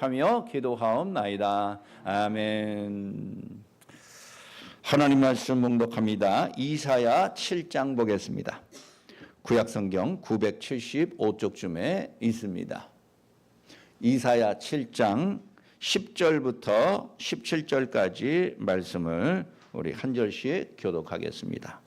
고백하며 기도하옵나이다. 아멘. 하나님 말씀 묵독합니다. 이사야 7장 보겠습니다. 구약성경 975쪽쯤에 있습니다. 이사야 7장 10절부터 17절까지 말씀을 우리 한 절씩 교독하겠습니다.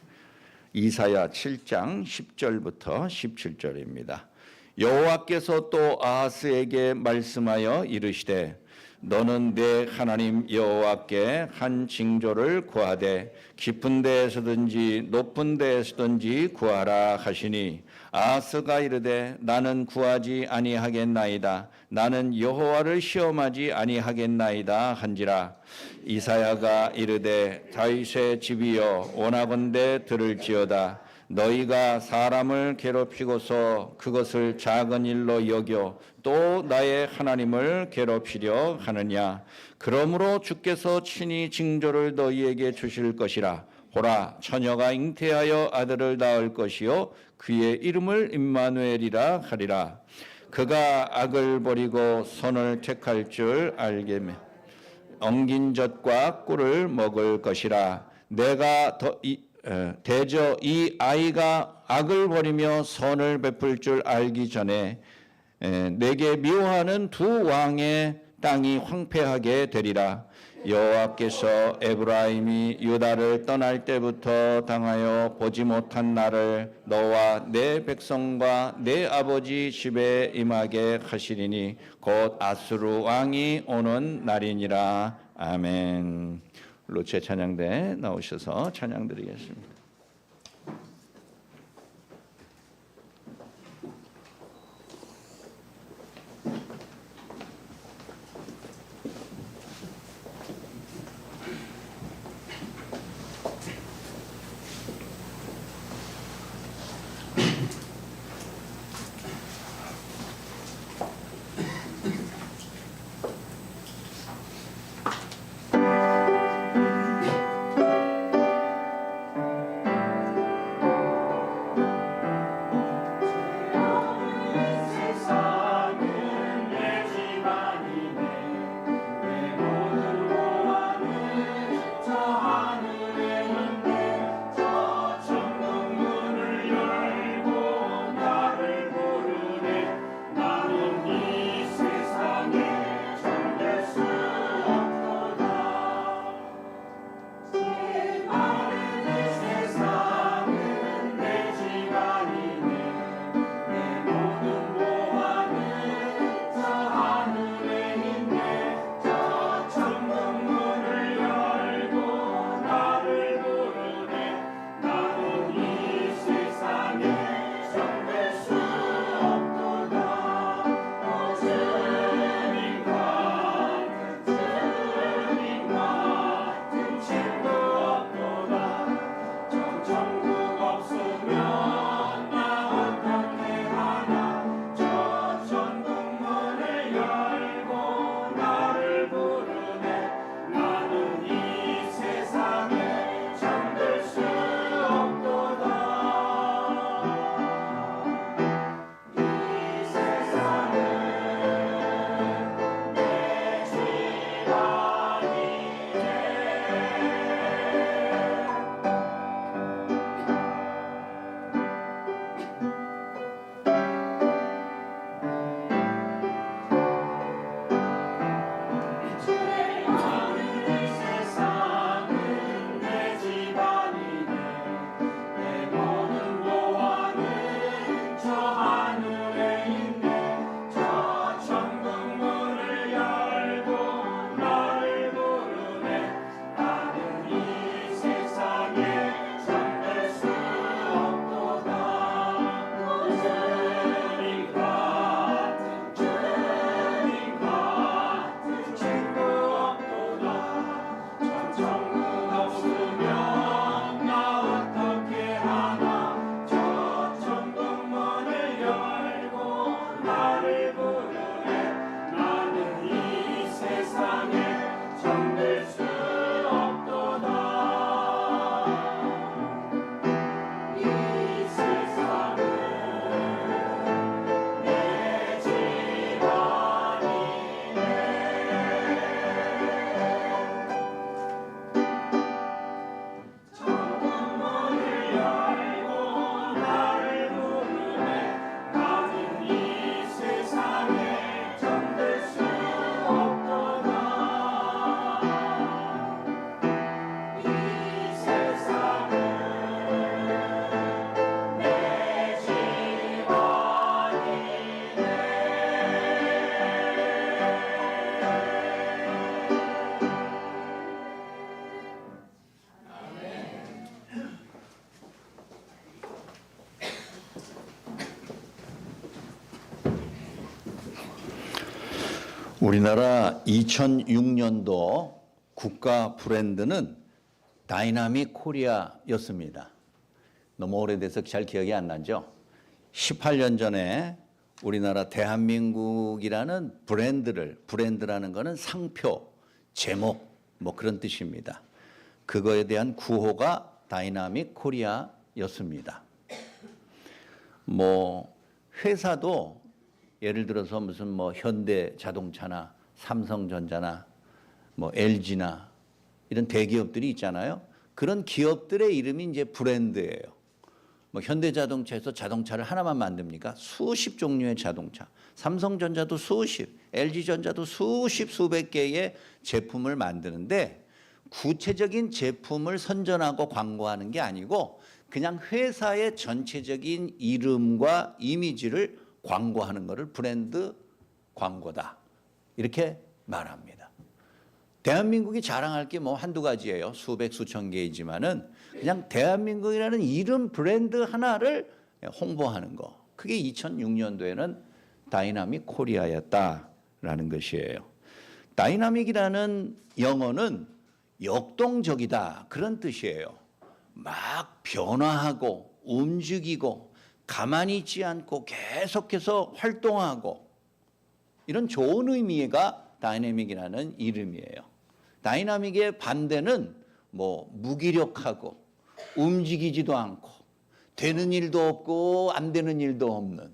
이사야 7장 10절부터 17절입니다. 여호와께서 또 아하스에게 말씀하여 이르시되 너는 내 하나님 여호와께 한 징조를 구하되 깊은 데에서든지 높은 데에서든지 구하라 하시니 아하스가 이르되 나는 구하지 아니하겠나이다. 나는 여호와를 시험하지 아니하겠나이다 한지라. 이사야가 이르되 다윗의 집이여 원하건대 들을지어다. 너희가 사람을 괴롭히고서 그것을 작은 일로 여겨 또 나의 하나님을 괴롭히려 하느냐. 그러므로 주께서 친히 징조를 너희에게 주실 것이라. 보라, 처녀가 잉태하여 아들을 낳을 것이요 그의 이름을 임마누엘이라 하리라. 그가 악을 버리고 선을 택할 줄 알게매 엉긴 젖과 꿀을 먹을 것이라. 내가 대저 이 아이가 악을 버리며 선을 베풀 줄 알기 전에 내게 미워하는 두 왕의 땅이 황폐하게 되리라. 여호와께서 에브라임이 유다를 떠날 때부터 당하여 보지 못한 날을 너와 내 백성과 내 아버지 집에 임하게 하시리니 곧 아수르 왕이 오는 날이니라. 아멘. 로체 찬양대 나오셔서 찬양드리겠습니다. 우리나라 2006년도 국가 브랜드는 다이나믹 코리아였습니다. 너무 오래돼서 잘 기억이 안 나죠? 18년 전에 우리나라 대한민국이라는 브랜드라는 거는 상표, 제목 뭐 그런 뜻입니다. 그거에 대한 구호가 다이나믹 코리아였습니다. 뭐 회사도 예를 들어서 무슨 뭐 현대 자동차나 삼성전자나 뭐 LG나 이런 대기업들이 있잖아요. 그런 기업들의 이름이 이제 브랜드예요. 뭐 현대자동차에서 자동차를 하나만 만듭니까? 수십 종류의 자동차. 삼성전자도 수십, LG전자도 수십 수백 개의 제품을 만드는데 구체적인 제품을 선전하고 광고하는 게 아니고 그냥 회사의 전체적인 이름과 이미지를 광고하는 것을 브랜드 광고다. 이렇게 말합니다. 대한민국이 자랑할 게 뭐 한두 가지예요. 수백 수천 개이지만은 그냥 대한민국이라는 이름 브랜드 하나를 홍보하는 거. 그게 2006년도에는 다이나믹 코리아였다라는 것이에요. 다이나믹이라는 영어는 역동적이다 그런 뜻이에요. 막 변화하고 움직이고 가만히 있지 않고 계속해서 활동하고 이런 좋은 의미가 다이나믹이라는 이름이에요. 다이나믹의 반대는 뭐 무기력하고 움직이지도 않고 되는 일도 없고 안 되는 일도 없는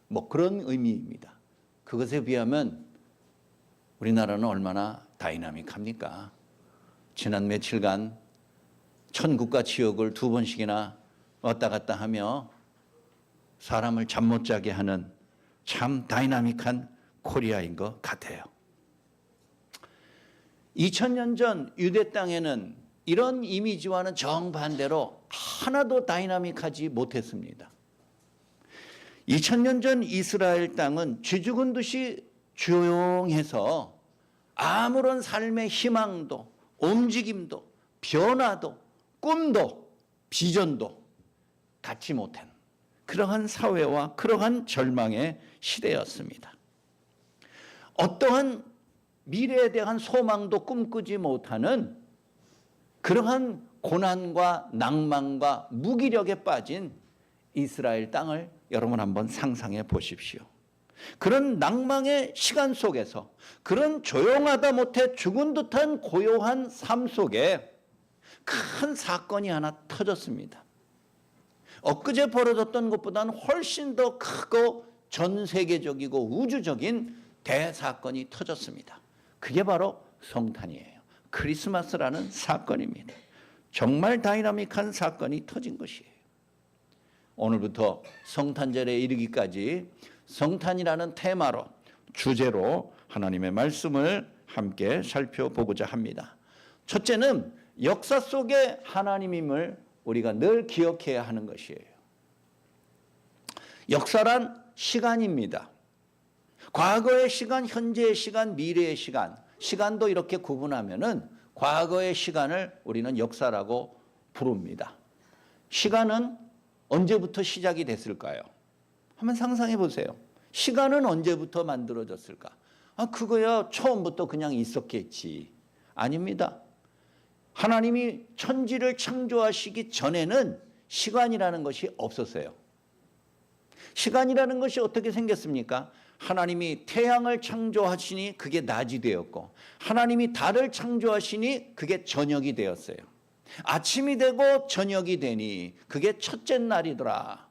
뭐 그런 의미입니다. 그것에 비하면 우리나라는 얼마나 다이나믹합니까? 지난 며칠간 천국과 지옥을 두 번씩이나 왔다 갔다 하며 사람을 잠 못 자게 하는 참 다이나믹한 코리아인 것 같아요. 2000년 전 유대 땅에는 이런 이미지와는 정반대로 하나도 다이나믹하지 못했습니다. 2000년 전 이스라엘 땅은 쥐 죽은 듯이 조용해서 아무런 삶의 희망도 움직임도 변화도 꿈도 비전도 갖지 못한 그러한 사회와 그러한 절망의 시대였습니다. 어떠한 미래에 대한 소망도 꿈꾸지 못하는 그러한 고난과 낭만과 무기력에 빠진 이스라엘 땅을 여러분 한번 상상해 보십시오. 그런 낭망의 시간 속에서 그런 조용하다 못해 죽은 듯한 고요한 삶 속에 큰 사건이 하나 터졌습니다. 엊그제 벌어졌던 것보다는 훨씬 더 크고 전 세계적이고 우주적인 대사건이 터졌습니다. 그게 바로 성탄이에요. 크리스마스라는 사건입니다. 정말 다이나믹한 사건이 터진 것이에요. 오늘부터 성탄절에 이르기까지 성탄이라는 테마로 주제로 하나님의 말씀을 함께 살펴보고자 합니다. 첫째는 역사 속에 하나님임을 우리가 늘 기억해야 하는 것이에요. 역사란 시간입니다. 과거의 시간, 현재의 시간, 미래의 시간, 시간도 이렇게 구분하면은 과거의 시간을 우리는 역사라고 부릅니다. 시간은 언제부터 시작이 됐을까요? 한번 상상해 보세요. 시간은 언제부터 만들어졌을까? 그거야 처음부터 그냥 있었겠지. 아닙니다. 하나님이 천지를 창조하시기 전에는 시간이라는 것이 없었어요. 시간이라는 것이 어떻게 생겼습니까? 하나님이 태양을 창조하시니 그게 낮이 되었고 하나님이 달을 창조하시니 그게 저녁이 되었어요. 아침이 되고 저녁이 되니 그게 첫째 날이더라.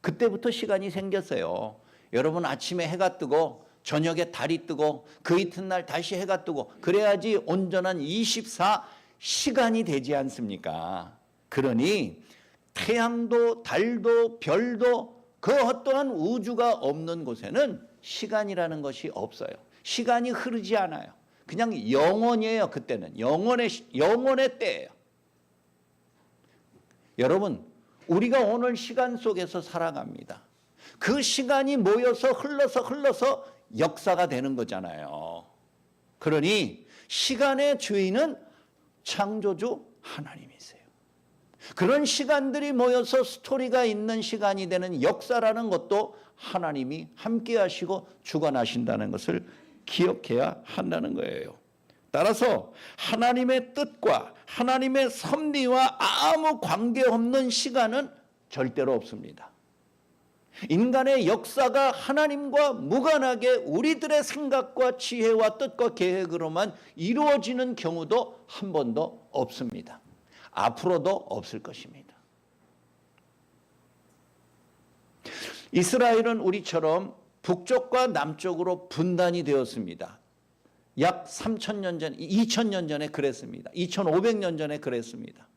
그때부터 시간이 생겼어요. 여러분 아침에 해가 뜨고 저녁에 달이 뜨고 그 이튿날 다시 해가 뜨고 그래야지 온전한 24시간이 되지 않습니까? 그러니 태양도 달도 별도 그 어떠한 우주가 없는 곳에는 시간이라는 것이 없어요. 시간이 흐르지 않아요. 그냥 영원이에요. 그때는 영원의 때예요. 여러분 우리가 오늘 시간 속에서 살아갑니다. 그 시간이 모여서 흘러서 역사가 되는 거잖아요. 그러니 시간의 주인은 창조주 하나님이세요. 그런 시간들이 모여서 스토리가 있는 시간이 되는 역사라는 것도 하나님이 함께 하시고 주관하신다는 것을 기억해야 한다는 거예요. 따라서 하나님의 뜻과 하나님의 섭리와 아무 관계없는 시간은 절대로 없습니다. 인간의 역사가 하나님과 무관하게 우리들의 생각과 지혜와 뜻과 계획으로만 이루어지는 경우도 한 번도 없습니다. 앞으로도 없을 것입니다. 이스라엘은 우리처럼 북쪽과 남쪽으로 분단이 되었습니다. 약 3,000년 전, 2,000년 전에 그랬습니다. 2,500년 전에 그랬습니다.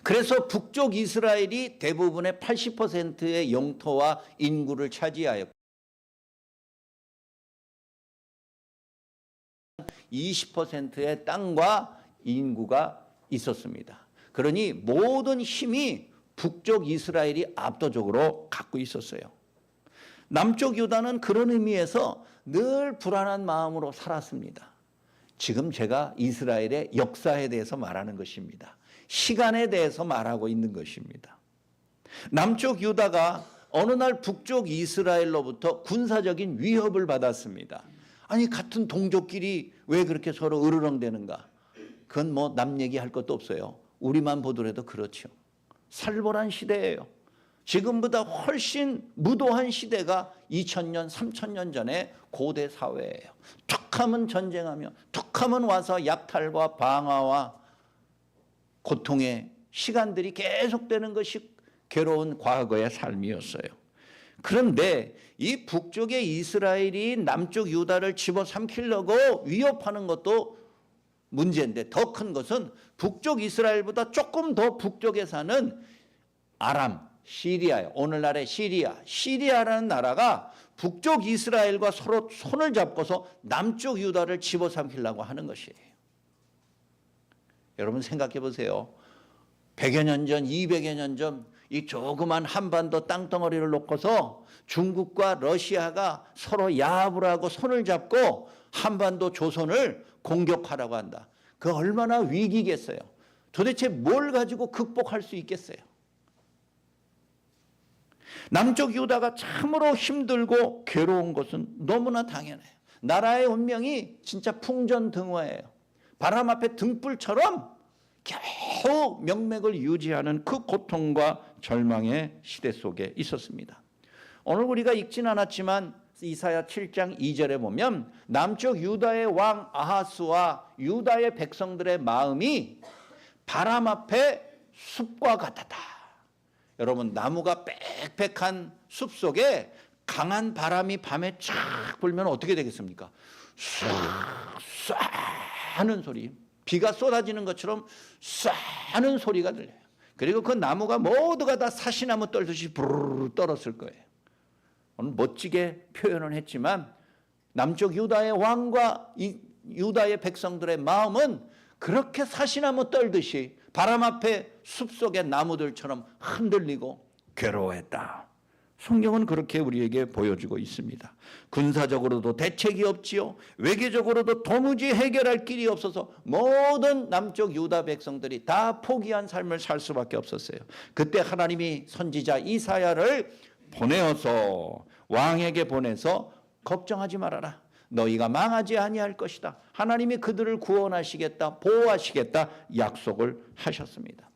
그래서 북쪽 이스라엘이 대부분의 80%의 영토와 인구를 차지하였고 20%의 땅과 인구가 있었습니다. 그러니 모든 힘이 북쪽 이스라엘이 압도적으로 갖고 있었어요. 남쪽 유다는 그런 의미에서 늘 불안한 마음으로 살았습니다. 지금 제가 이스라엘의 역사에 대해서 말하는 것입니다. 시간에 대해서 말하고 있는 것입니다. 남쪽 유다가 어느 날 북쪽 이스라엘로부터 군사적인 위협을 받았습니다. 아니 같은 동족끼리 왜 그렇게 서로 으르렁대는가? 그건 뭐 남 얘기할 것도 없어요. 우리만 보더라도 그렇죠. 살벌한 시대예요. 지금보다 훨씬 무도한 시대가 2000년, 3000년 전에 고대 사회예요. 툭하면 전쟁하며 툭하면 와서 약탈과 방화와 고통의 시간들이 계속되는 것이 괴로운 과거의 삶이었어요. 그런데 이 북쪽의 이스라엘이 남쪽 유다를 집어삼키려고 위협하는 것도 문제인데 더 큰 것은 북쪽 이스라엘보다 조금 더 북쪽에 사는 아람, 시리아예요. 오늘날의 시리아라는 나라가 북쪽 이스라엘과 서로 손을 잡고서 남쪽 유다를 집어삼키려고 하는 것이에요. 여러분 생각해 보세요. 100여 년 전, 200여 년 전 이 조그만 한반도 땅덩어리를 놓고서 중국과 러시아가 서로 야합을 하고 손을 잡고 한반도 조선을 공격하라고 한다. 그 얼마나 위기겠어요. 도대체 뭘 가지고 극복할 수 있겠어요. 남쪽 유다가 참으로 힘들고 괴로운 것은 너무나 당연해요. 나라의 운명이 진짜 풍전등화예요. 바람 앞에 등불처럼 겨우 명맥을 유지하는 그 고통과 절망의 시대 속에 있었습니다. 오늘 우리가 읽진 않았지만 이사야 7장 2절에 보면 남쪽 유다의 왕 아하스와 유다의 백성들의 마음이 바람 앞에 숲과 같았다. 여러분 나무가 빽빽한 숲 속에 강한 바람이 밤에 쫙 불면 어떻게 되겠습니까? 쏴 하는 소리, 비가 쏟아지는 것처럼 쏴 하는 소리가 들려요. 그리고 그 나무가 모두가 다 사시나무 떨듯이 부르르 떨었을 거예요. 오늘 멋지게 표현을 했지만 남쪽 유다의 왕과 유다의 백성들의 마음은 그렇게 사시나무 떨듯이 바람 앞에 숲속의 나무들처럼 흔들리고 괴로워했다. 성경은 그렇게 우리에게 보여주고 있습니다. 군사적으로도 대책이 없지요. 외교적으로도 도무지 해결할 길이 없어서 모든 남쪽 유다 백성들이 다 포기한 삶을 살 수밖에 없었어요. 그때 하나님이 선지자 이사야를 보내어서 왕에게 보내서 걱정하지 말아라. 너희가 망하지 아니할 것이다. 하나님이 그들을 구원하시겠다, 보호하시겠다 약속을 하셨습니다.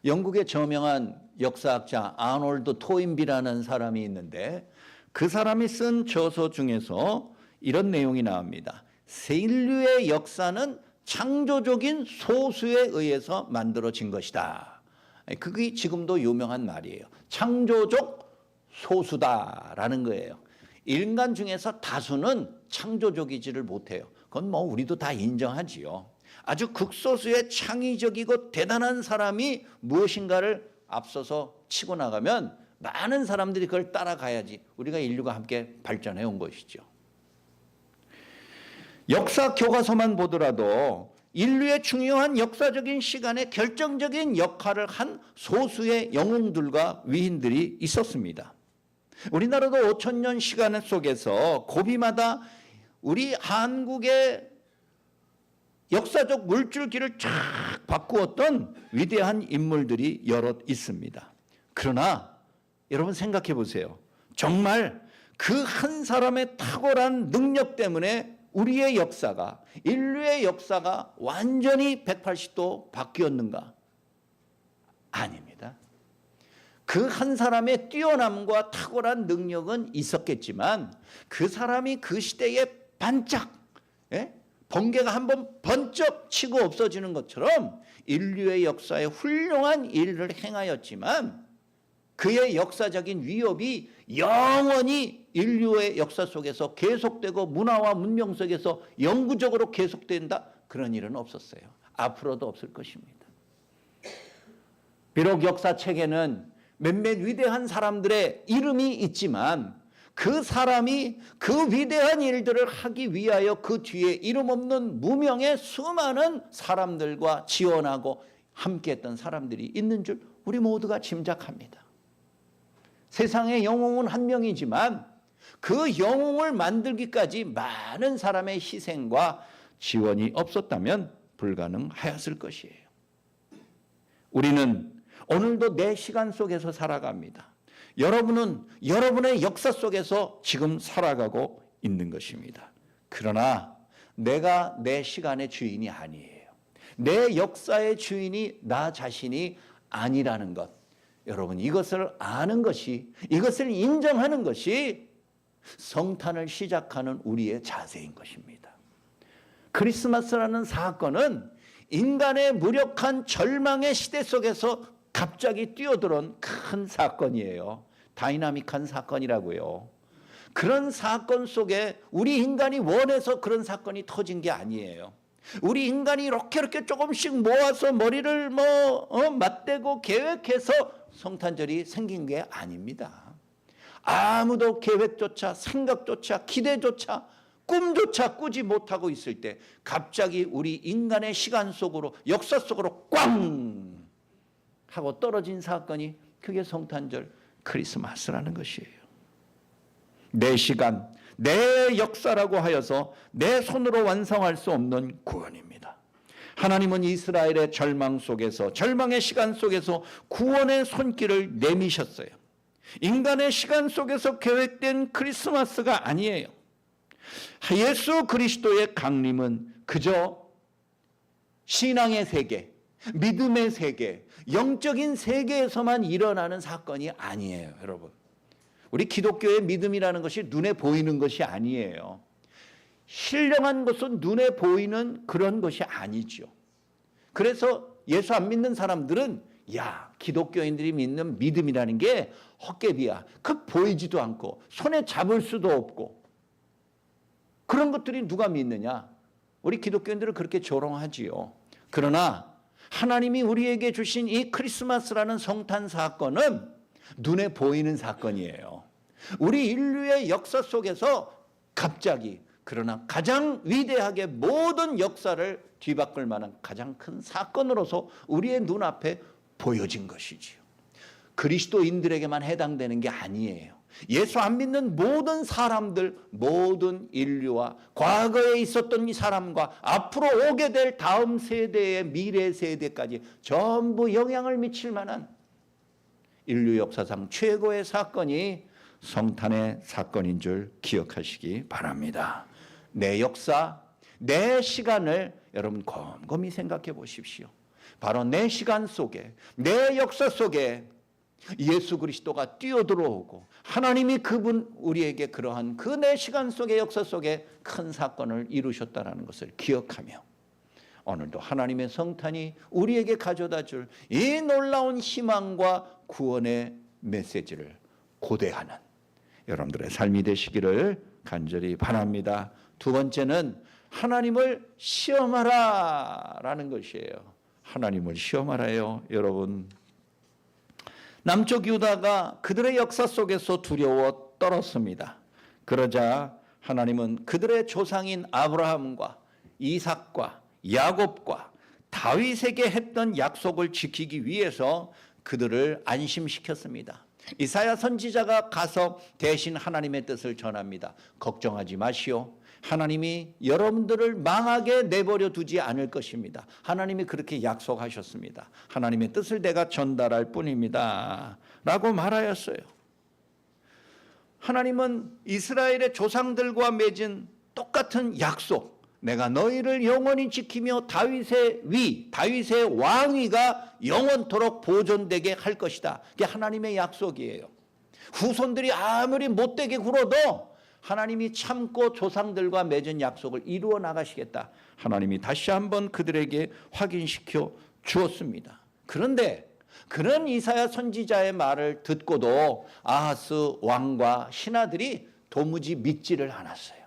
영국의 저명한 역사학자 아놀드 토인비라는 사람이 있는데 그 사람이 쓴 저서 중에서 이런 내용이 나옵니다. 인류의 역사는 창조적인 소수에 의해서 만들어진 것이다. 그게 지금도 유명한 말이에요. 창조적 소수다라는 거예요. 인간 중에서 다수는 창조적이지를 못해요. 그건 뭐 우리도 다 인정하지요. 아주 극소수의 창의적이고 대단한 사람이 무엇인가를 앞서서 치고 나가면 많은 사람들이 그걸 따라가야지 우리가 인류가 함께 발전해 온 것이죠. 역사 교과서만 보더라도 인류의 중요한 역사적인 시간에 결정적인 역할을 한 소수의 영웅들과 위인들이 있었습니다. 우리나라도 5,000년 시간 속에서 고비마다 우리 한국의 역사적 물줄기를 쫙 바꾸었던 위대한 인물들이 여럿 있습니다. 그러나 여러분 생각해 보세요. 정말 그 한 사람의 탁월한 능력 때문에 우리의 역사가, 인류의 역사가 완전히 180도 바뀌었는가? 아닙니다. 그 한 사람의 뛰어남과 탁월한 능력은 있었겠지만 그 사람이 그 시대에 반짝, 번개가 한번 번쩍 치고 없어지는 것처럼 인류의 역사에 훌륭한 일을 행하였지만 그의 역사적인 위협이 영원히 인류의 역사 속에서 계속되고 문화와 문명 속에서 영구적으로 계속된다? 그런 일은 없었어요. 앞으로도 없을 것입니다. 비록 역사책에는 몇몇 위대한 사람들의 이름이 있지만 그 사람이 그 위대한 일들을 하기 위하여 그 뒤에 이름 없는 무명의 수많은 사람들과 지원하고 함께했던 사람들이 있는 줄 우리 모두가 짐작합니다. 세상의 영웅은 한 명이지만 그 영웅을 만들기까지 많은 사람의 희생과 지원이 없었다면 불가능하였을 것이에요. 우리는 오늘도 내 시간 속에서 살아갑니다. 여러분은 여러분의 역사 속에서 지금 살아가고 있는 것입니다. 그러나 내가 내 시간의 주인이 아니에요. 내 역사의 주인이 나 자신이 아니라는 것. 여러분, 이것을 아는 것이, 이것을 인정하는 것이 성탄을 시작하는 우리의 자세인 것입니다. 크리스마스라는 사건은 인간의 무력한 절망의 시대 속에서 갑자기 뛰어들어온 큰 사건이에요. 다이나믹한 사건이라고요. 그런 사건 속에 우리 인간이 원해서 그런 사건이 터진 게 아니에요. 우리 인간이 이렇게 조금씩 모아서 머리를 맞대고 계획해서 성탄절이 생긴 게 아닙니다. 아무도 계획조차 생각조차 기대조차 꿈조차 꾸지 못하고 있을 때 갑자기 우리 인간의 시간 속으로, 역사 속으로 꽝 하고 떨어진 사건이, 그게 성탄절 크리스마스라는 것이에요. 내 시간, 내 역사라고 하여서 내 손으로 완성할 수 없는 구원입니다. 하나님은 이스라엘의 절망 속에서, 절망의 시간 속에서 구원의 손길을 내미셨어요. 인간의 시간 속에서 계획된 크리스마스가 아니에요. 예수 그리스도의 강림은 그저 신앙의 세계, 믿음의 세계, 영적인 세계에서만 일어나는 사건이 아니에요, 여러분. 우리 기독교의 믿음이라는 것이 눈에 보이는 것이 아니에요. 신령한 것은 눈에 보이는 그런 것이 아니죠. 그래서 예수 안 믿는 사람들은 기독교인들이 믿는 믿음이라는 게 헛개비야. 그 보이지도 않고 손에 잡을 수도 없고 그런 것들이 누가 믿느냐? 우리 기독교인들은 그렇게 조롱하지요. 그러나 하나님이 우리에게 주신 이 크리스마스라는 성탄 사건은 눈에 보이는 사건이에요. 우리 인류의 역사 속에서 갑자기, 그러나 가장 위대하게 모든 역사를 뒤바꿀 만한 가장 큰 사건으로서 우리의 눈앞에 보여진 것이지요. 그리스도인들에게만 해당되는 게 아니에요. 예수 안 믿는 모든 사람들, 모든 인류와 과거에 있었던 이 사람과 앞으로 오게 될 다음 세대의 미래 세대까지 전부 영향을 미칠 만한 인류 역사상 최고의 사건이 성탄의 사건인 줄 기억하시기 바랍니다. 내 역사, 내 시간을 여러분 곰곰이 생각해 보십시오. 바로 내 시간 속에, 내 역사 속에 예수 그리스도가 뛰어들어오고 하나님이 그분 우리에게 그러한 그 내 시간 속의 역사 속에 큰 사건을 이루셨다는 것을 기억하며 오늘도 하나님의 성탄이 우리에게 가져다 줄 이 놀라운 희망과 구원의 메시지를 고대하는 여러분들의 삶이 되시기를 간절히 바랍니다. 두 번째는 하나님을 시험하라라는 것이에요. 하나님을 시험하라요. 여러분, 남쪽 유다가 그들의 역사 속에서 두려워 떨었습니다. 그러자 하나님은 그들의 조상인 아브라함과 이삭과 야곱과 다윗에게 했던 약속을 지키기 위해서 그들을 안심시켰습니다. 이사야 선지자가 가서 대신 하나님의 뜻을 전합니다. 걱정하지 마시오. 하나님이 여러분들을 망하게 내버려 두지 않을 것입니다. 하나님이 그렇게 약속하셨습니다. 하나님의 뜻을 내가 전달할 뿐입니다. 라고 말하였어요. 하나님은 이스라엘의 조상들과 맺은 똑같은 약속, 내가 너희를 영원히 지키며 다윗의 왕위가 영원토록 보존되게 할 것이다. 그게 하나님의 약속이에요. 후손들이 아무리 못되게 굴어도 하나님이 참고 조상들과 맺은 약속을 이루어 나가시겠다. 하나님이 다시 한번 그들에게 확인시켜 주었습니다. 그런데 그런 이사야 선지자의 말을 듣고도 아하스 왕과 신하들이 도무지 믿지를 않았어요.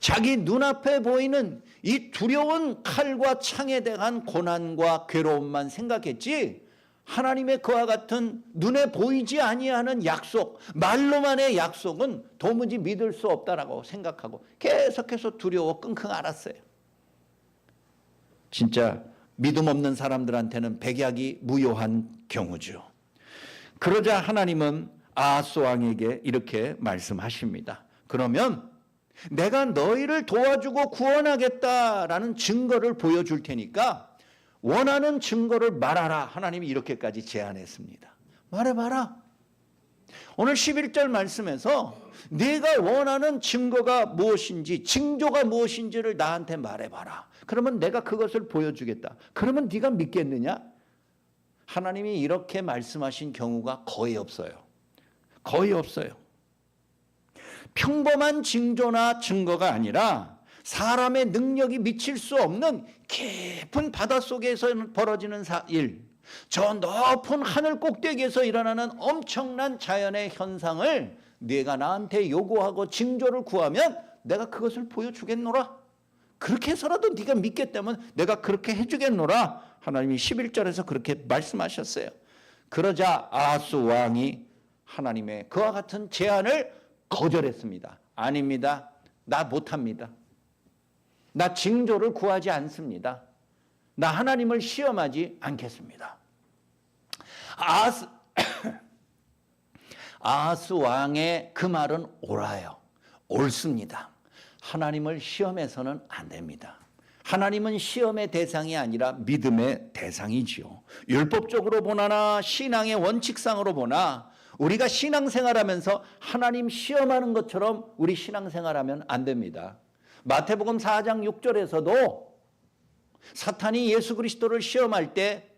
자기 눈앞에 보이는 이 두려운 칼과 창에 대한 고난과 괴로움만 생각했지, 하나님의 그와 같은 눈에 보이지 아니하는 약속, 말로만의 약속은 도무지 믿을 수 없다라고 생각하고 계속해서 두려워 끙끙 앓았어요. 진짜 믿음 없는 사람들한테는 백약이 무효한 경우죠. 그러자 하나님은 아하스 왕에게 이렇게 말씀하십니다. 그러면 내가 너희를 도와주고 구원하겠다라는 증거를 보여줄 테니까 원하는 증거를 말하라. 하나님이 이렇게까지 제안했습니다. 말해봐라. 오늘 11절 말씀에서 네가 원하는 증거가 무엇인지, 징조가 무엇인지를 나한테 말해봐라. 그러면 내가 그것을 보여주겠다. 그러면 네가 믿겠느냐? 하나님이 이렇게 말씀하신 경우가 거의 없어요. 거의 없어요. 평범한 징조나 증거가 아니라 사람의 능력이 미칠 수 없는 깊은 바닷속에서 벌어지는 일, 저 높은 하늘 꼭대기에서 일어나는 엄청난 자연의 현상을 네가 나한테 요구하고 징조를 구하면 내가 그것을 보여주겠노라. 그렇게 해서라도 네가 믿겠다면 내가 그렇게 해주겠노라. 하나님이 11절에서 그렇게 말씀하셨어요. 그러자 아하스 왕이 하나님의 그와 같은 제안을 거절했습니다. 아닙니다. 나 못합니다. 나 징조를 구하지 않습니다. 나 하나님을 시험하지 않겠습니다. 아하스 왕의 그 말은 옳아요. 옳습니다. 하나님을 시험해서는 안 됩니다. 하나님은 시험의 대상이 아니라 믿음의 대상이지요. 율법적으로 보나 신앙의 원칙상으로 보나 우리가 신앙생활하면서 하나님 시험하는 것처럼 우리 신앙생활하면 안 됩니다. 마태복음 4장 6절에서도 사탄이 예수 그리스도를 시험할 때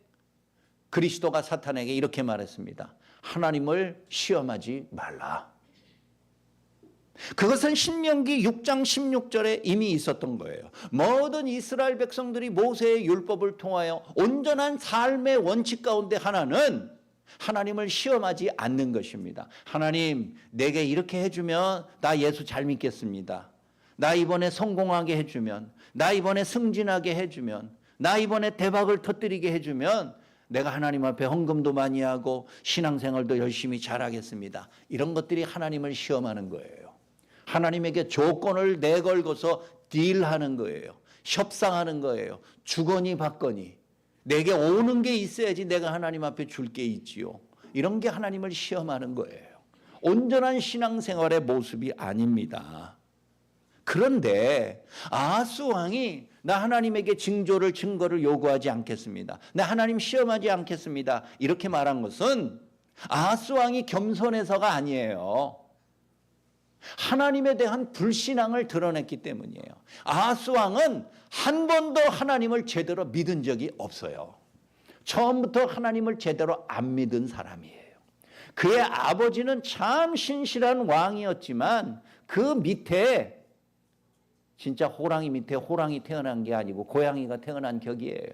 그리스도가 사탄에게 이렇게 말했습니다. 하나님을 시험하지 말라. 그것은 신명기 6장 16절에 이미 있었던 거예요. 모든 이스라엘 백성들이 모세의 율법을 통하여 온전한 삶의 원칙 가운데 하나는 하나님을 시험하지 않는 것입니다. 하나님, 내게 이렇게 해주면 나 예수 잘 믿겠습니다. 나 이번에 성공하게 해주면, 나 이번에 승진하게 해주면, 나 이번에 대박을 터뜨리게 해주면 내가 하나님 앞에 헌금도 많이 하고 신앙생활도 열심히 잘하겠습니다. 이런 것들이 하나님을 시험하는 거예요. 하나님에게 조건을 내걸고서 딜하는 거예요. 협상하는 거예요. 주거니 받거니. 내게 오는 게 있어야지 내가 하나님 앞에 줄 게 있지요. 이런 게 하나님을 시험하는 거예요. 온전한 신앙생활의 모습이 아닙니다. 그런데 아하스 왕이 나 하나님에게 증거를 요구하지 않겠습니다. 나 하나님 시험하지 않겠습니다. 이렇게 말한 것은 아하스 왕이 겸손해서가 아니에요. 하나님에 대한 불신앙을 드러냈기 때문이에요. 아하스 왕은 한 번도 하나님을 제대로 믿은 적이 없어요. 처음부터 하나님을 제대로 안 믿은 사람이에요. 그의 아버지는 참 신실한 왕이었지만 그 밑에 진짜 호랑이 밑에 호랑이 태어난 게 아니고 고양이가 태어난 격이에요.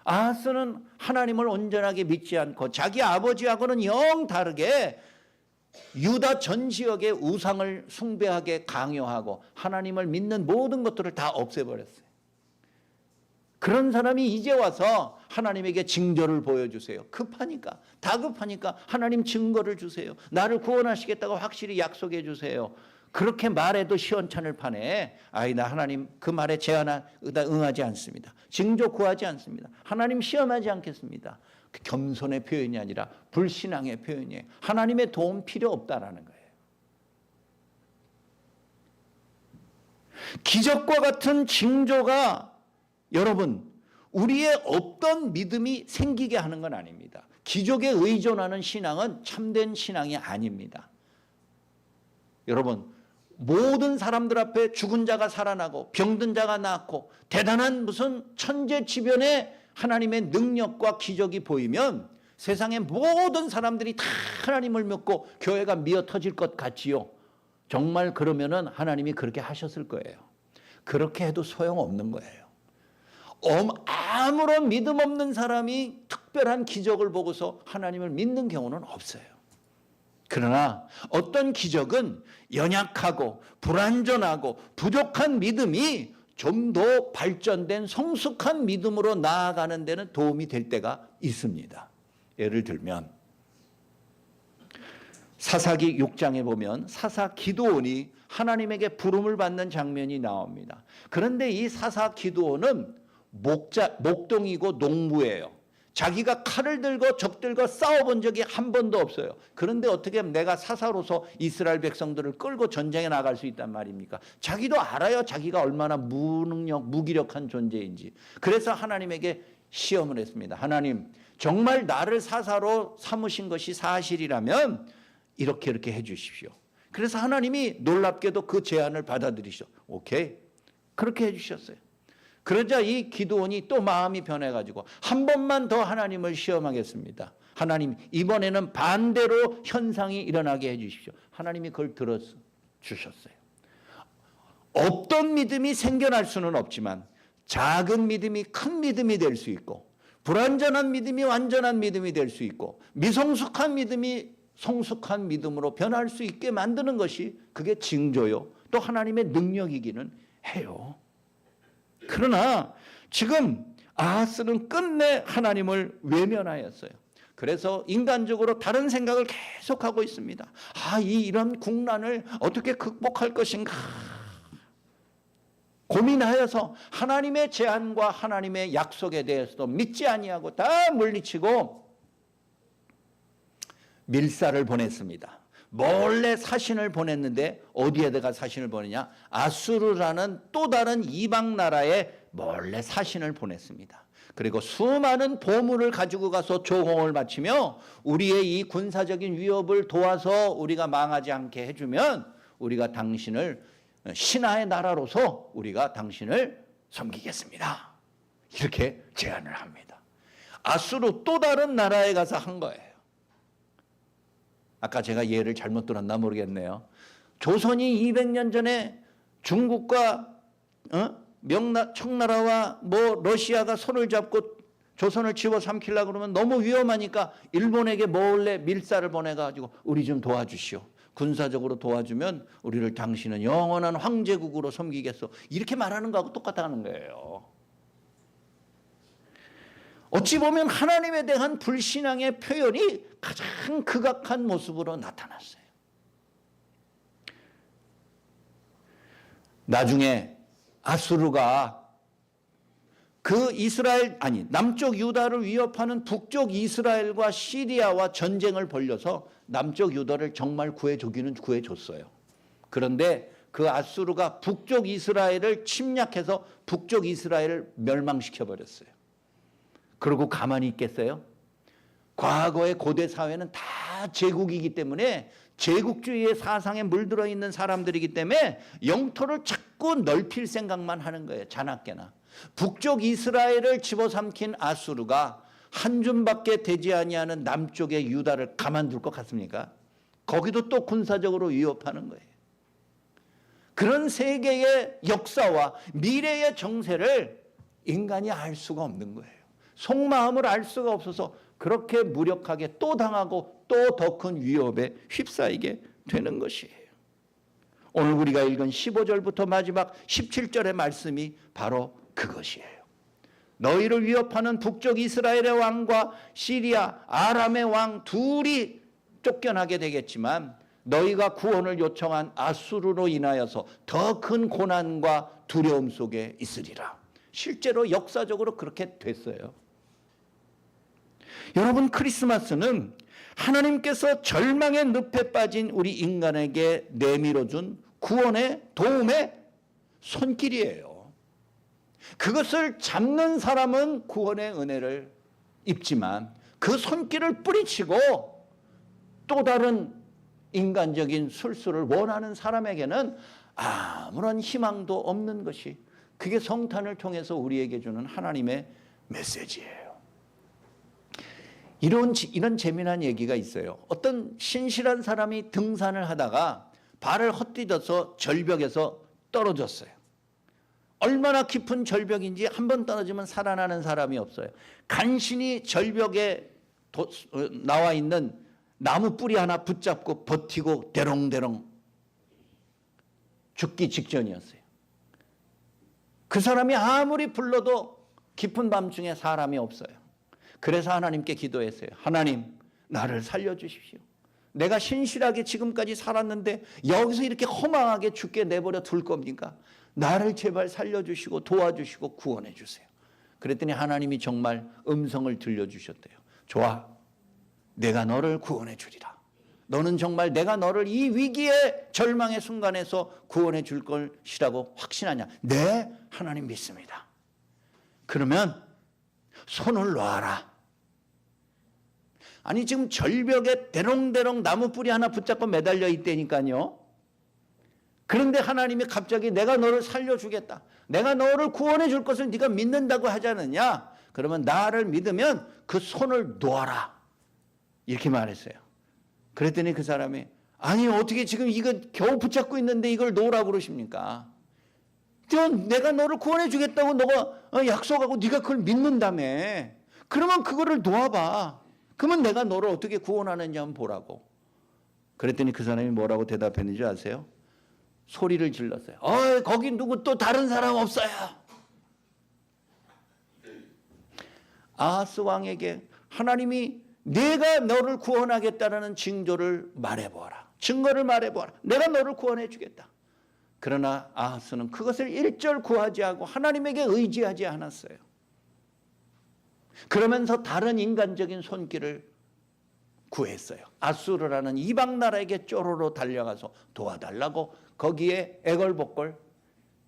아하스는 하나님을 온전하게 믿지 않고 자기 아버지하고는 영 다르게 유다 전 지역의 우상을 숭배하게 강요하고 하나님을 믿는 모든 것들을 다 없애버렸어요. 그런 사람이 이제 와서 하나님에게 징조를 보여주세요. 급하니까, 다급하니까 하나님 증거를 주세요. 나를 구원하시겠다고 확실히 약속해 주세요. 그렇게 말해도 시원찮을 판에 나 하나님 그 말에 응하지 않습니다. 징조 구하지 않습니다. 하나님 시험하지 않겠습니다. 겸손의 표현이 아니라 불신앙의 표현이에요. 하나님의 도움 필요 없다라는 거예요. 기적과 같은 징조가 여러분 우리의 없던 믿음이 생기게 하는 건 아닙니다. 기적에 의존하는 신앙은 참된 신앙이 아닙니다. 여러분, 모든 사람들 앞에 죽은 자가 살아나고 병든 자가 낫고 대단한 무슨 천재지변의 하나님의 능력과 기적이 보이면 세상의 모든 사람들이 다 하나님을 믿고 교회가 미어 터질 것 같지요. 정말 그러면은 하나님이 그렇게 하셨을 거예요. 그렇게 해도 소용없는 거예요. 아무런 믿음 없는 사람이 특별한 기적을 보고서 하나님을 믿는 경우는 없어요. 그러나 어떤 기적은 연약하고 불완전하고 부족한 믿음이 좀 더 발전된 성숙한 믿음으로 나아가는 데는 도움이 될 때가 있습니다. 예를 들면 사사기 6장에 보면 사사 기드온이 하나님에게 부름을 받는 장면이 나옵니다. 그런데 이 사사 기드온은 목동이고 농부예요. 자기가 칼을 들고 적들과 싸워본 적이 한 번도 없어요. 그런데 어떻게 내가 사사로서 이스라엘 백성들을 끌고 전쟁에 나갈 수 있단 말입니까? 자기도 알아요. 자기가 얼마나 무기력한 존재인지. 그래서 하나님에게 시험을 했습니다. 하나님, 정말 나를 사사로 삼으신 것이 사실이라면 이렇게 해 주십시오. 그래서 하나님이 놀랍게도 그 제안을 받아들이셔. 오케이. 그렇게 해 주셨어요. 그러자 이 기드온이 또 마음이 변해가지고 한 번만 더 하나님을 시험하겠습니다. 하나님, 이번에는 반대로 현상이 일어나게 해 주십시오. 하나님이 그걸 들어주셨어요. 없던 믿음이 생겨날 수는 없지만 작은 믿음이 큰 믿음이 될 수 있고, 불완전한 믿음이 완전한 믿음이 될 수 있고, 미성숙한 믿음이 성숙한 믿음으로 변할 수 있게 만드는 것이 그게 징조요, 또 하나님의 능력이기는 해요. 그러나 지금 아하스는 끝내 하나님을 외면하였어요. 그래서 인간적으로 다른 생각을 계속하고 있습니다. 이런 국난을 어떻게 극복할 것인가 고민하여서 하나님의 제안과 하나님의 약속에 대해서도 믿지 아니하고 다 물리치고 밀사를 보냈습니다. 몰래 사신을 보냈는데 어디에다가 사신을 보내냐? 아수르라는 또 다른 이방 나라에 몰래 사신을 보냈습니다. 그리고 수많은 보물을 가지고 가서 조공을 바치며 우리의 이 군사적인 위협을 도와서 우리가 망하지 않게 해주면 우리가 당신을 신하의 나라로서 우리가 당신을 섬기겠습니다. 이렇게 제안을 합니다. 아수르 또 다른 나라에 가서 한 거예요. 아까 제가 예를 잘못 들었나 모르겠네요. 조선이 200년 전에 중국과 청나라와 러시아가 손을 잡고 조선을 집어삼키려고 그러면 너무 위험하니까 일본에게 몰래 밀사를 보내가지고 우리 좀 도와주시오. 군사적으로 도와주면 우리를 당신은 영원한 황제국으로 섬기겠소. 이렇게 말하는 거하고 똑같다는 거예요. 어찌 보면 하나님에 대한 불신앙의 표현이 가장 극악한 모습으로 나타났어요. 나중에 아수르가 남쪽 유다를 위협하는 북쪽 이스라엘과 시리아와 전쟁을 벌여서 남쪽 유다를 정말 구해주기는 구해줬어요. 그런데 그 아수르가 북쪽 이스라엘을 침략해서 북쪽 이스라엘을 멸망시켜버렸어요. 그리고 가만히 있겠어요? 과거의 고대 사회는 다 제국이기 때문에 제국주의의 사상에 물들어 있는 사람들이기 때문에 영토를 자꾸 넓힐 생각만 하는 거예요. 자나깨나. 북쪽 이스라엘을 집어삼킨 아수르가 한 줌밖에 되지 아니하는 남쪽의 유다를 가만둘 것 같습니까? 거기도 또 군사적으로 위협하는 거예요. 그런 세계의 역사와 미래의 정세를 인간이 알 수가 없는 거예요. 속마음을 알 수가 없어서 그렇게 무력하게 또 당하고 또 더 큰 위협에 휩싸이게 되는 것이에요. 오늘 우리가 읽은 15절부터 마지막 17절의 말씀이 바로 그것이에요. 너희를 위협하는 북쪽 이스라엘의 왕과 시리아 아람의 왕 둘이 쫓겨나게 되겠지만 너희가 구원을 요청한 아수르로 인하여서 더 큰 고난과 두려움 속에 있으리라. 실제로 역사적으로 그렇게 됐어요. 여러분, 크리스마스는 하나님께서 절망의 늪에 빠진 우리 인간에게 내밀어준 구원의 도움의 손길이에요. 그것을 잡는 사람은 구원의 은혜를 입지만 그 손길을 뿌리치고 또 다른 인간적인 술수를 원하는 사람에게는 아무런 희망도 없는 것이, 그게 성탄을 통해서 우리에게 주는 하나님의 메시지예요. 이런 재미난 얘기가 있어요. 어떤 신실한 사람이 등산을 하다가 발을 헛디뎌서 절벽에서 떨어졌어요. 얼마나 깊은 절벽인지 한 번 떨어지면 살아나는 사람이 없어요. 간신히 절벽에 나와 있는 나무 뿌리 하나 붙잡고 버티고 대롱대롱 죽기 직전이었어요. 그 사람이 아무리 불러도 깊은 밤중에 사람이 없어요. 그래서 하나님께 기도했어요. 하나님, 나를 살려주십시오. 내가 신실하게 지금까지 살았는데 여기서 이렇게 허망하게 죽게 내버려 둘 겁니까? 나를 제발 살려주시고 도와주시고 구원해 주세요. 그랬더니 하나님이 정말 음성을 들려주셨대요. 좋아, 내가 너를 구원해 주리라. 너는 정말 내가 너를 이 위기의 절망의 순간에서 구원해 줄 것이라고 확신하냐? 네, 하나님 믿습니다. 그러면 손을 놔라. 아니, 지금 절벽에 대롱대롱 나무 뿌리 하나 붙잡고 매달려 있다니까요. 그런데 하나님이 갑자기 내가 너를 살려주겠다, 내가 너를 구원해 줄 것을 네가 믿는다고 하지 않느냐? 그러면 나를 믿으면 그 손을 놓아라, 이렇게 말했어요. 그랬더니 그 사람이, 아니 어떻게 지금 이거 겨우 붙잡고 있는데 이걸 놓으라고 그러십니까? 내가 너를 구원해 주겠다고 너가 약속하고 네가 그걸 믿는다며. 그러면 그거를 놓아봐. 그러면 내가 너를 어떻게 구원하는지 한번 보라고. 그랬더니 그 사람이 뭐라고 대답했는지 아세요? 소리를 질렀어요. 거기 누구 또 다른 사람 없어요. 아하스 왕에게 하나님이 내가 너를 구원하겠다라는 징조를 말해보아라. 증거를 말해보아라. 내가 너를 구원해 주겠다. 그러나 아하스는 그것을 일절 구하지 않고 하나님에게 의지하지 않았어요. 그러면서 다른 인간적인 손길을 구했어요. 아수르라는 이방 나라에게 쪼로로 달려가서 도와달라고 거기에 애걸복걸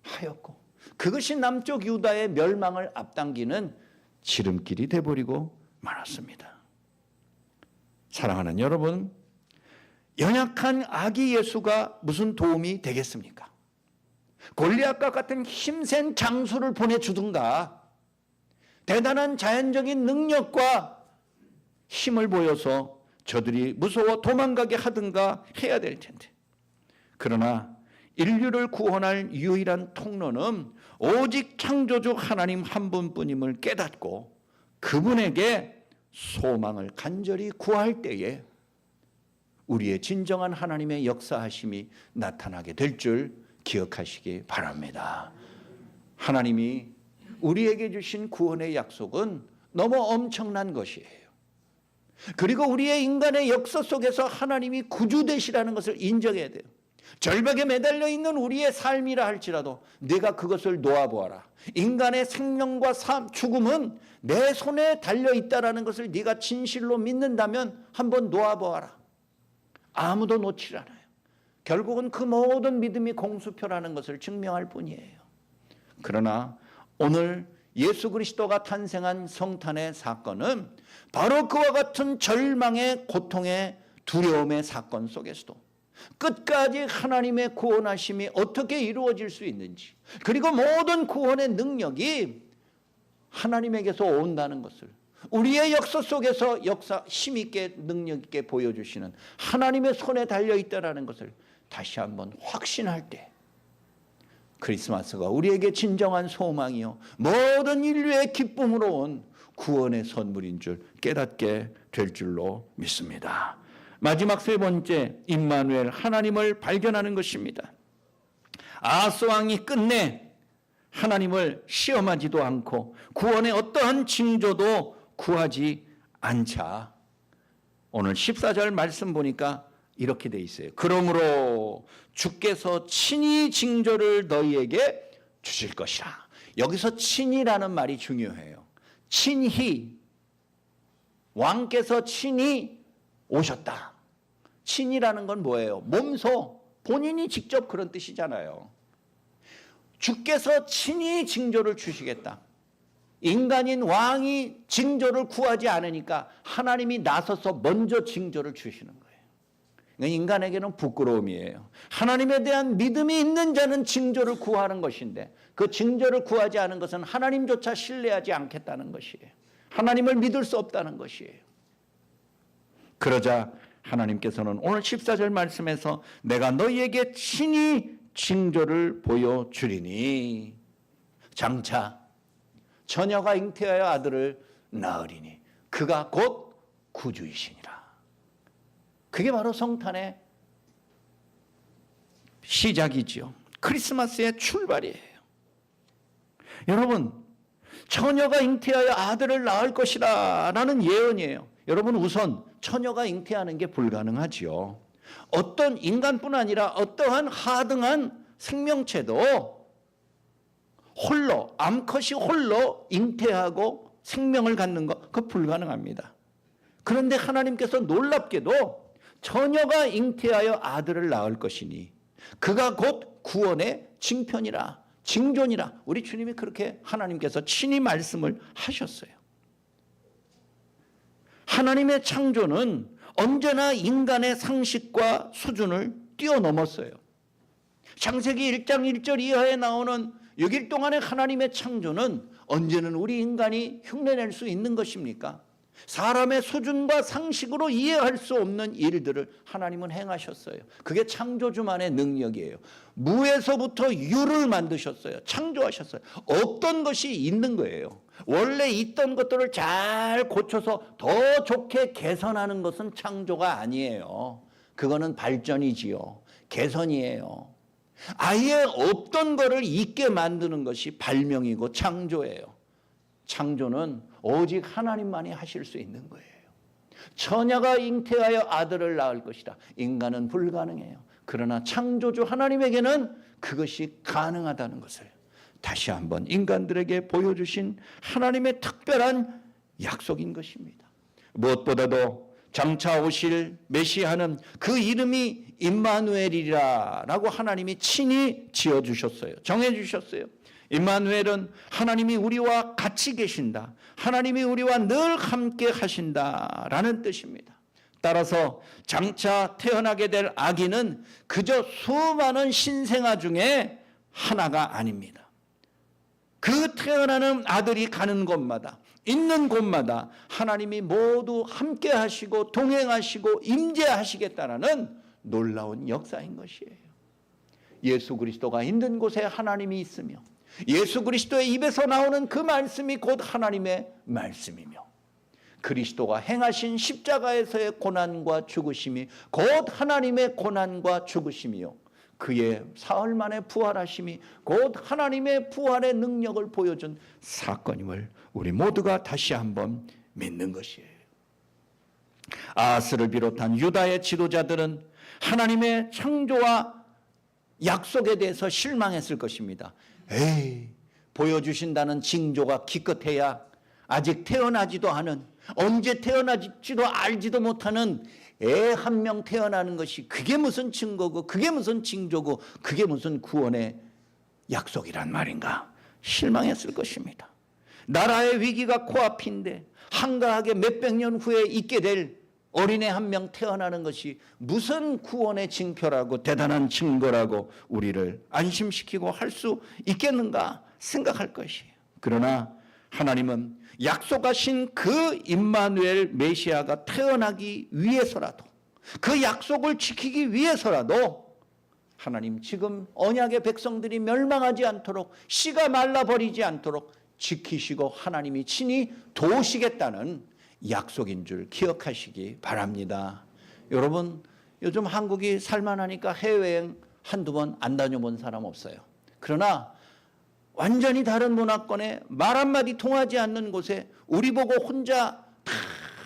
하였고, 그것이 남쪽 유다의 멸망을 앞당기는 지름길이 돼버리고 말았습니다. 사랑하는 여러분, 연약한 아기 예수가 무슨 도움이 되겠습니까? 골리앗과 같은 힘센 장수를 보내주든가 대단한 자연적인 능력과 힘을 보여서 저들이 무서워 도망가게 하든가 해야 될 텐데, 그러나 인류를 구원할 유일한 통로는 오직 창조주 하나님 한 분뿐임을 깨닫고 그분에게 소망을 간절히 구할 때에 우리의 진정한 하나님의 역사하심이 나타나게 될 줄 기억하시기 바랍니다. 하나님이 우리에게 주신 구원의 약속은 너무 엄청난 것이에요. 그리고 우리의 인간의 역사 속에서 하나님이 구주 되시라는 것을 인정해야 돼요. 절벽에 매달려 있는 우리의 삶이라 할지라도 네가 그것을 놓아보아라. 인간의 생명과 죽음은 내 손에 달려 있다라는 것을 네가 진실로 믿는다면 한번 놓아보아라. 아무도 놓질 않아요. 결국은 그 모든 믿음이 공수표라는 것을 증명할 뿐이에요. 그러나 오늘 예수 그리스도가 탄생한 성탄의 사건은 바로 그와 같은 절망의 고통의 두려움의 사건 속에서도 끝까지 하나님의 구원하심이 어떻게 이루어질 수 있는지, 그리고 모든 구원의 능력이 하나님에게서 온다는 것을 우리의 역사 속에서 힘있게 능력있게 보여주시는 하나님의 손에 달려있다는 것을 다시 한번 확신할 때 크리스마스가 우리에게 진정한 소망이요 모든 인류의 기쁨으로 온 구원의 선물인 줄 깨닫게 될 줄로 믿습니다. 마지막 세 번째, 임마누엘, 하나님을 발견하는 것입니다. 아하스 왕이 끝내 하나님을 시험하지도 않고 구원의 어떠한 징조도 구하지 않자 오늘 14절 말씀 보니까 이렇게 돼 있어요. 그러므로 주께서 친히 징조를 너희에게 주실 것이라. 여기서 친히라는 말이 중요해요. 친히, 왕께서 친히 오셨다. 친이라는 건 뭐예요? 몸소, 본인이 직접 그런 뜻이잖아요. 주께서 친히 징조를 주시겠다. 인간인 왕이 징조를 구하지 않으니까 하나님이 나서서 먼저 징조를 주시는 거예요. 인간에게는 부끄러움이에요. 하나님에 대한 믿음이 있는 자는 징조를 구하는 것인데 그 징조를 구하지 않은 것은 하나님조차 신뢰하지 않겠다는 것이에요. 하나님을 믿을 수 없다는 것이에요. 그러자 하나님께서는 오늘 14절 말씀에서 내가 너희에게 친히 징조를 보여주리니 장차 처녀가 잉태하여 아들을 낳으리니 그가 곧 구주이시니라. 그게 바로 성탄의 시작이지요. 크리스마스의 출발이에요. 여러분, 처녀가 잉태하여 아들을 낳을 것이라 라는 예언이에요. 여러분, 우선 처녀가 잉태하는 게 불가능하지요. 어떤 인간뿐 아니라 어떠한 하등한 생명체도 홀로, 암컷이 홀로 잉태하고 생명을 갖는 것, 그거 불가능합니다. 그런데 하나님께서 놀랍게도 처녀가 잉태하여 아들을 낳을 것이니 그가 곧 구원의 징편이라, 징조니라. 우리 주님이 그렇게 하나님께서 친히 말씀을 하셨어요. 하나님의 창조는 언제나 인간의 상식과 수준을 뛰어넘었어요. 창세기 1장 1절 이하에 나오는 6일 동안의 하나님의 창조는 언제는 우리 인간이 흉내낼 수 있는 것입니까? 사람의 수준과 상식으로 이해할 수 없는 일들을 하나님은 행하셨어요. 그게 창조주만의 능력이에요. 무에서부터 유를 만드셨어요. 창조하셨어요. 없던 것이 있는 거예요. 원래 있던 것들을 잘 고쳐서 더 좋게 개선하는 것은 창조가 아니에요. 그거는 발전이지요. 개선이에요. 아예 없던 거를 있게 만드는 것이 발명이고 창조예요. 창조는 오직 하나님만이 하실 수 있는 거예요. 처녀가 잉태하여 아들을 낳을 것이라. 인간은 불가능해요. 그러나 창조주 하나님에게는 그것이 가능하다는 것을 다시 한번 인간들에게 보여주신 하나님의 특별한 약속인 것입니다. 무엇보다도 장차 오실 메시아는 그 이름이 임마누엘이라 라고 하나님이 친히 지어주셨어요. 정해주셨어요. 임마누엘은 하나님이 우리와 같이 계신다. 하나님이 우리와 늘 함께 하신다라는 뜻입니다. 따라서 장차 태어나게 될 아기는 그저 수많은 신생아 중에 하나가 아닙니다. 그 태어나는 아들이 가는 곳마다, 있는 곳마다 하나님이 모두 함께 하시고 동행하시고 임재하시겠다라는 놀라운 역사인 것이에요. 예수 그리스도가 있는 곳에 하나님이 있으며 예수 그리스도의 입에서 나오는 그 말씀이 곧 하나님의 말씀이며 그리스도가 행하신 십자가에서의 고난과 죽으심이 곧 하나님의 고난과 죽으심이요 그의 사흘 만에 부활하심이 곧 하나님의 부활의 능력을 보여준 사건임을 우리 모두가 다시 한번 믿는 것이에요. 아하스를 비롯한 유다의 지도자들은 하나님의 창조와 약속에 대해서 실망했을 것입니다. 에이, 보여주신다는 징조가 기껏해야 아직 태어나지도 않은, 언제 태어나지도 알지도 못하는 애 한 명 태어나는 것이 그게 무슨 증거고 그게 무슨 징조고 그게 무슨 구원의 약속이란 말인가? 실망했을 것입니다. 나라의 위기가 코앞인데 한가하게 몇백 년 후에 있게 될 어린애 한 명 태어나는 것이 무슨 구원의 징표라고 대단한 증거라고 우리를 안심시키고 할 수 있겠는가 생각할 것이에요. 그러나 하나님은 약속하신 그 임마누엘 메시아가 태어나기 위해서라도 그 약속을 지키기 위해서라도 하나님 지금 언약의 백성들이 멸망하지 않도록 씨가 말라버리지 않도록 지키시고 하나님이 친히 도우시겠다는 약속인 줄 기억하시기 바랍니다. 여러분, 요즘 한국이 살만하니까 해외여행 한두 번 안 다녀본 사람 없어요. 그러나 완전히 다른 문화권에 말 한마디 통하지 않는 곳에 우리 보고 혼자 다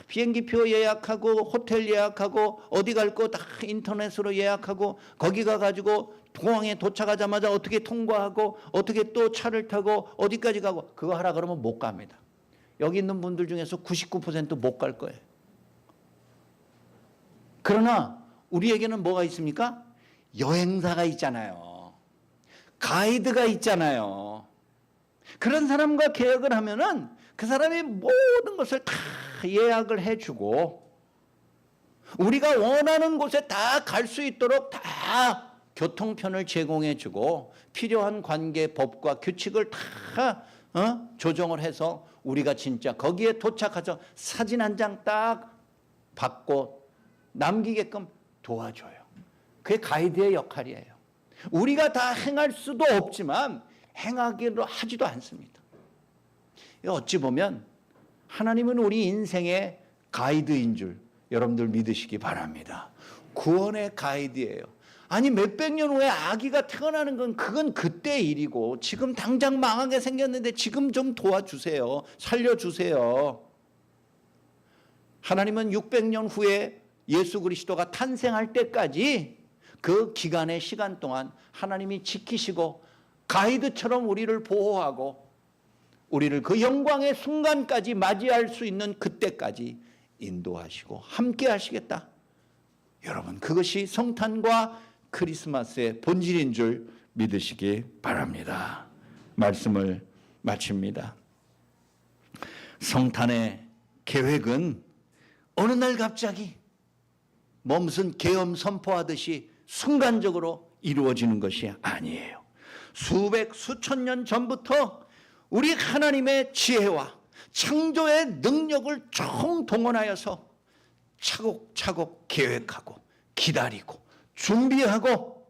비행기표 예약하고 호텔 예약하고 어디 갈 거 다 인터넷으로 예약하고 거기 가가지고 공항에 도착하자마자 어떻게 통과하고 어떻게 또 차를 타고 어디까지 가고 그거 하라 그러면 못 갑니다. 여기 있는 분들 중에서 99% 못 갈 거예요. 그러나 우리에게는 뭐가 있습니까? 여행사가 있잖아요. 가이드가 있잖아요. 그런 사람과 계약을 하면은 그 사람이 모든 것을 다 예약을 해주고 우리가 원하는 곳에 다 갈 수 있도록 다 교통편을 제공해 주고 필요한 관계 법과 규칙을 다 조정을 해서 우리가 진짜 거기에 도착해서 사진 한 장 딱 받고 남기게끔 도와줘요. 그게 가이드의 역할이에요. 우리가 다 행할 수도 없지만 행하기로 하지도 않습니다. 어찌 보면 하나님은 우리 인생의 가이드인 줄 여러분들 믿으시기 바랍니다. 구원의 가이드예요. 아니 몇백 년 후에 아기가 태어나는 건 그건 그때 일이고 지금 당장 망하게 생겼는데 지금 좀 도와주세요. 살려주세요. 하나님은 600년 후에 예수 그리스도가 탄생할 때까지 그 기간의 시간 동안 하나님이 지키시고 가이드처럼 우리를 보호하고 우리를 그 영광의 순간까지 맞이할 수 있는 그때까지 인도하시고 함께 하시겠다. 여러분 그것이 성탄과 크리스마스의 본질인 줄 믿으시기 바랍니다. 말씀을 마칩니다. 성탄의 계획은 어느 날 갑자기 무슨 계엄 선포하듯이 순간적으로 이루어지는 것이 아니에요. 수백 수천 년 전부터 우리 하나님의 지혜와 창조의 능력을 총동원하여서 차곡차곡 계획하고 기다리고 준비하고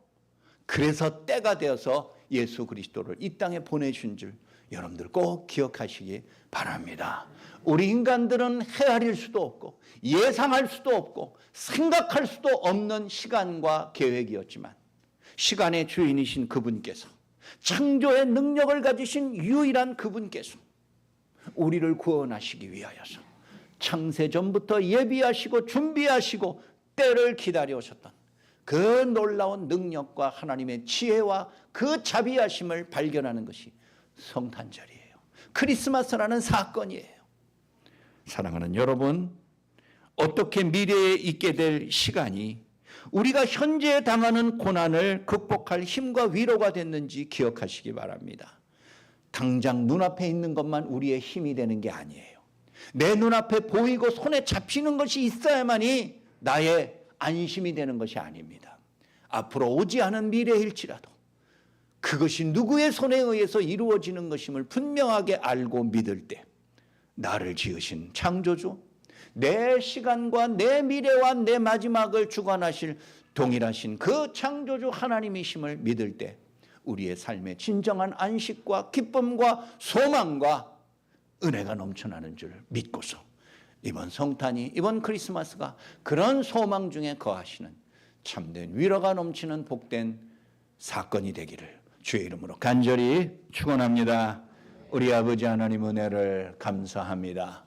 그래서 때가 되어서 예수 그리스도를 이 땅에 보내준 줄 여러분들 꼭 기억하시기 바랍니다. 우리 인간들은 헤아릴 수도 없고 예상할 수도 없고 생각할 수도 없는 시간과 계획이었지만 시간의 주인이신 그분께서 창조의 능력을 가지신 유일한 그분께서 우리를 구원하시기 위하여서 창세전부터 예비하시고 준비하시고 때를 기다려 오셨던 그 놀라운 능력과 하나님의 지혜와 그 자비하심을 발견하는 것이 성탄절이에요. 크리스마스라는 사건이에요. 사랑하는 여러분, 어떻게 미래에 있게 될 시간이 우리가 현재 당하는 고난을 극복할 힘과 위로가 됐는지 기억하시기 바랍니다. 당장 눈앞에 있는 것만 우리의 힘이 되는 게 아니에요. 내 눈앞에 보이고 손에 잡히는 것이 있어야만이 나의 안심이 되는 것이 아닙니다. 앞으로 오지 않은 미래일지라도 그것이 누구의 손에 의해서 이루어지는 것임을 분명하게 알고 믿을 때 나를 지으신 창조주, 내 시간과 내 미래와 내 마지막을 주관하실 동일하신 그 창조주 하나님이심을 믿을 때 우리의 삶에 진정한 안식과 기쁨과 소망과 은혜가 넘쳐나는 줄 믿고서 이번 성탄이 이번 크리스마스가 그런 소망 중에 거하시는 참된 위로가 넘치는 복된 사건이 되기를 주의 이름으로 간절히 축원합니다. 우리 아버지 하나님 은혜를 감사합니다.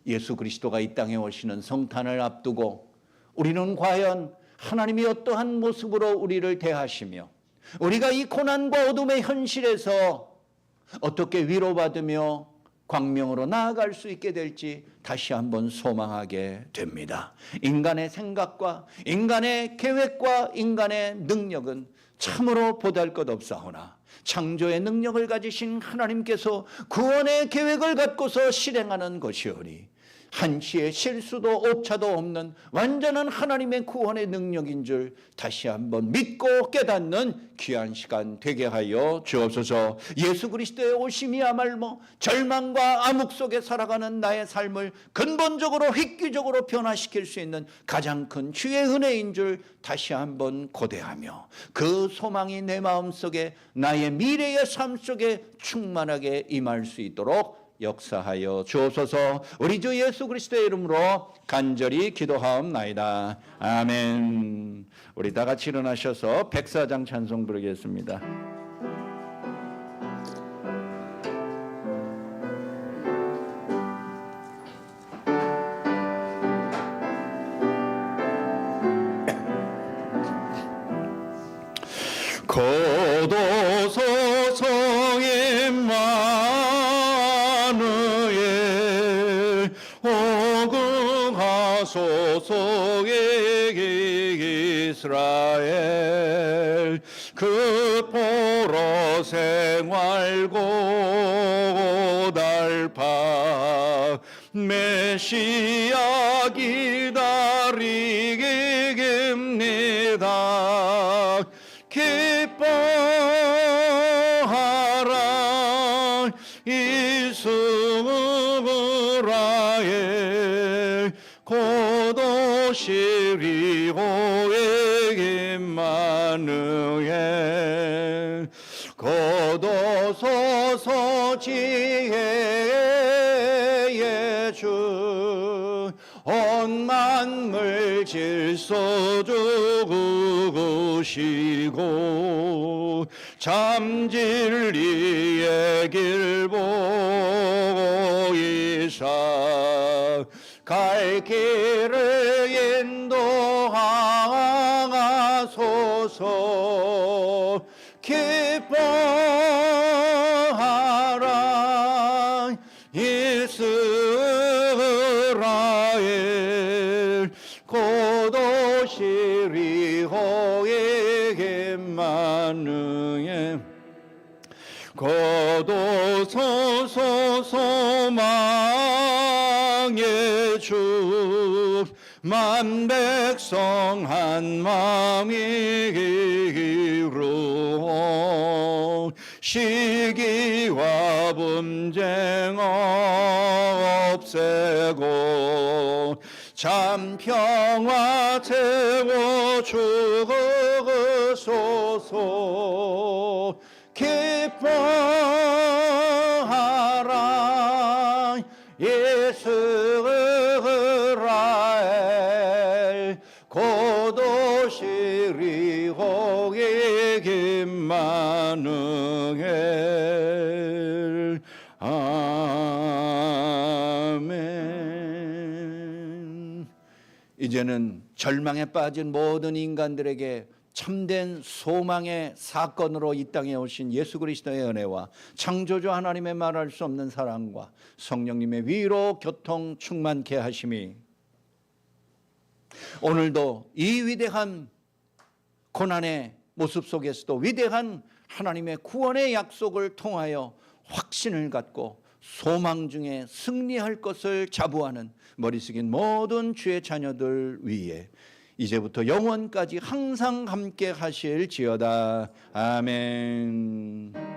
예수 그리스도가 이 땅에 오시는 성탄을 앞두고 우리는 과연 하나님이 어떠한 모습으로 우리를 대하시며 우리가 이 고난과 어둠의 현실에서 어떻게 위로받으며 광명으로 나아갈 수 있게 될지 다시 한번 소망하게 됩니다. 인간의 생각과 인간의 계획과 인간의 능력은 참으로 보잘것없사오나 창조의 능력을 가지신 하나님께서 구원의 계획을 갖고서 실행하는 것이오니 한치의 실수도 오차도 없는 완전한 하나님의 구원의 능력인 줄 다시 한번 믿고 깨닫는 귀한 시간 되게 하여 주옵소서. 예수 그리스도의 오심이야말로 절망과 암흑 속에 살아가는 나의 삶을 근본적으로 획기적으로 변화시킬 수 있는 가장 큰 주의 은혜인 줄 다시 한번 고대하며 그 소망이 내 마음속에 나의 미래의 삶 속에 충만하게 임할 수 있도록 역사하여 주옵소서. 우리 주 예수 그리스도의 이름으로 간절히 기도하옵나이다. 아멘. 우리 다 같이 일어나셔서 백사장 찬송 부르겠습니다. 고도소성의 만우에 오금하소서의 이스라엘 그 포로 생활고 달파 메시아 기다리겠습니다. 기뻐하라 이스라엘 곧 오시리 고에게 만응해 곧 오소서 지혜의 주 온 만물 질서 주시고 참 진리의 길 보이사 갈 길을 인도하소서. 기뻐하라 이스라엘 곧 오시리 호에게 만응해 곧 오소서 소망의 주 만 백성 한 마음이 이루어 시기와 분쟁 없애고 참 평화 채워 주소서. 기뻐하라 이스라엘 곧 오시리 호에게 만응해. 아멘. 이제는 절망에 빠진 모든 인간들에게 참된 소망의 사건으로 이 땅에 오신 예수 그리스도의 은혜와 창조주 하나님의 말할 수 없는 사랑과 성령님의 위로 교통 충만케 하심이 오늘도 이 위대한 고난의 모습 속에서도 위대한 하나님의 구원의 약속을 통하여 확신을 갖고 소망 중에 승리할 것을 자부하는 머리 숙인 모든 주의 자녀들 위에 이제부터 영원까지 항상 함께 하실지어다. 아멘.